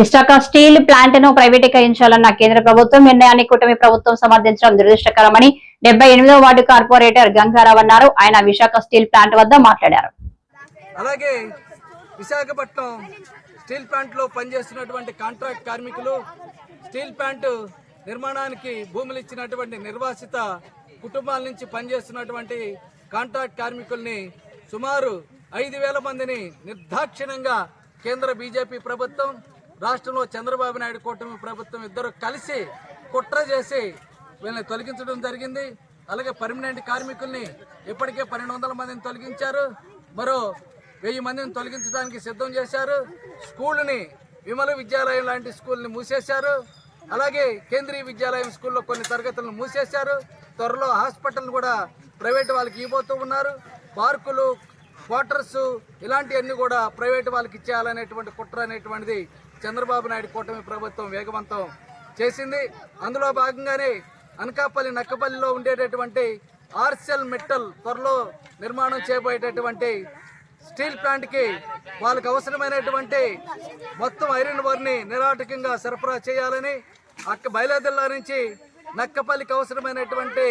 Visakha steel plant ను ప్రైవేటీకరించాలన్న కేంద్ర ప్రభుత్వం నిర్ణయాన్ని కూటమి ప్రభుత్వం సమర్థించడం దురదృష్టకరమని 78వ వార్డు కార్పొరేటర్ గంగారావు అన్నారు. ఆయన విశాఖ స్టీల్ ప్లాంట్ వద్ద మాట్లాడారు. అలాగే విశాఖపట్నం స్టీల్ ప్లాంట్ లో పనిచేస్తున్నటువంటి కాంట్రాక్ట్ కార్మికులు, స్టీల్ ప్లాంట్ నిర్మాణానికి భూములు ఇచ్చినటువంటి నిర్వాసిత కుటుంబాల నుంచి పనిచేస్తున్నటువంటి కాంట్రాక్ట్ కార్మికుల్ని సుమారు 5,000 మందిని నిర్దాక్షిణ్యంగా కేంద్ర బీజేపీ ప్రభుత్వం, రాష్ట్రంలో చంద్రబాబు నాయుడు కూటమి ప్రభుత్వం ఇద్దరు కలిసి కుట్ర చేసి వీళ్ళని తొలగించడం జరిగింది. అలాగే పర్మనెంట్ కార్మికుల్ని ఇప్పటికే 1,200 మందిని తొలగించారు. మరో 1000 మందిని తొలగించడానికి సిద్ధం చేశారు. స్కూళ్ళని, విమల విద్యాలయం లాంటి స్కూల్ని మూసేశారు. అలాగే కేంద్రీయ విద్యాలయం స్కూల్లో కొన్ని తరగతులను మూసేశారు. త్వరలో హాస్పిటల్ కూడా ప్రైవేట్ వాళ్ళకి ఇవ్వబోతూ ఉన్నారు. పార్కులు, క్వార్టర్స్ ఇలాంటివన్నీ కూడా ప్రైవేట్ వాళ్ళకి ఇచ్చేయాలనేటువంటి కుట్ర అనేటువంటిది చంద్రబాబు నాయుడు కూటమి ప్రభుత్వం వేగవంతం చేసింది. అందులో భాగంగానే అనకాపల్లి, నక్కపల్లిలో ఉండేటటువంటి ఆర్సెల్ మెటల్ త్వరలో నిర్మాణం చేయబోయేటటువంటి స్టీల్ ప్లాంట్కి వాళ్ళకి అవసరమైనటువంటి మొత్తం ఐరన్ ఓర్ని నిరాటకంగా సరఫరా చేయాలని, బయలుదేరిలా నుంచి నక్కపల్లికి అవసరమైనటువంటి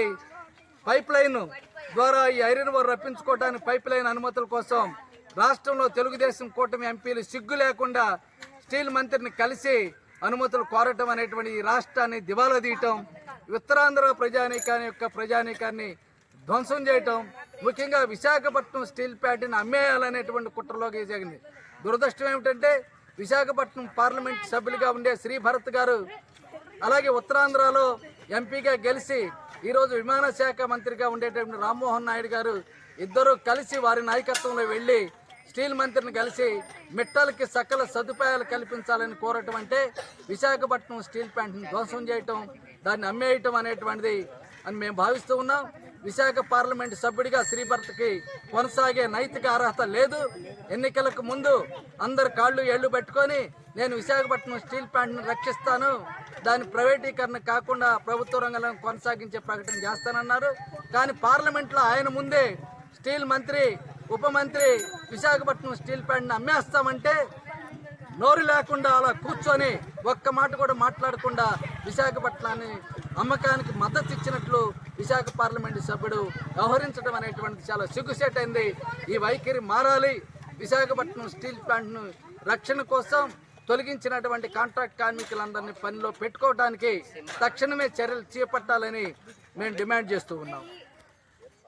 పైప్ లైన్ ద్వారా ఈ ఐరన్ ఓర్ రప్పించుకోవడానికి పైప్ లైన్ అనుమతుల కోసం రాష్ట్రంలో తెలుగుదేశం కూటమి ఎంపీలు సిగ్గు లేకుండా స్టీల్ మంత్రిని కలిసి అనుమతులు కోరటం అనేటువంటి ఈ రాష్ట్రాన్ని దివాలా తీయటం, ఉత్తరాంధ్ర ప్రజానీకాన్ని ధ్వంసం చేయటం, ముఖ్యంగా విశాఖపట్నం స్టీల్ ప్లాంట్ని అమ్మేయాలనేటువంటి కుట్రలోకి జరిగింది. దురదృష్టం ఏమిటంటే విశాఖపట్నం పార్లమెంట్ సభ్యులుగా ఉండే శ్రీభరత్ గారు, అలాగే ఉత్తరాంధ్రలో ఎంపీగా గెలిచి ఈరోజు విమానశాఖ మంత్రిగా ఉండేటువంటి రామ్మోహన్ నాయుడు గారు ఇద్దరు కలిసి వారి నాయకత్వంలో వెళ్ళి స్టీల్ మంత్రిని కలిసి మిట్టలకి సకల సదుపాయాలు కల్పించాలని కోరటం అంటే విశాఖపట్నం స్టీల్ ప్లాంట్ని ధ్వంసం చేయటం, దాన్ని అమ్మేయటం అనేటువంటిది అని మేము భావిస్తూ ఉన్నాం. విశాఖ పార్లమెంటు సభ్యుడిగా శ్రీభరత్కి కొనసాగే నైతిక అర్హత లేదు. ఎన్నికలకు ముందు అందరు కాళ్ళు ఏళ్లు పెట్టుకొని నేను విశాఖపట్నం స్టీల్ ప్లాంట్ను రక్షిస్తాను, దాని ప్రైవేటీకరణ కాకుండా ప్రభుత్వ రంగంలో కొనసాగించే ప్రకటన చేస్తానన్నారు. కానీ పార్లమెంట్లో ఆయన ముందే స్టీల్ మంత్రి, ఉప మంత్రి విశాఖపట్నం స్టీల్ ప్లాంట్ని అమ్మేస్తామంటే నోరు లేకుండా అలా కూర్చొని ఒక్క మాట కూడా మాట్లాడకుండా విశాఖపట్నాన్ని అమ్మకానికి మద్దతు ఇచ్చినట్లు విశాఖ పార్లమెంటు సభ్యుడు వ్యవహరించడం అనేటువంటిది చాలా సిగ్గుసేటైంది. ఈ వైఖరి మారాలి. విశాఖపట్నం స్టీల్ ప్లాంట్ను రక్షణ కోసం తొలగించినటువంటి కాంట్రాక్ట్ కార్మికులందరినీ పనిలో పెట్టుకోవడానికి తక్షణమే చర్యలు చేపట్టాలని మేము డిమాండ్ చేస్తూ ఉన్నాం.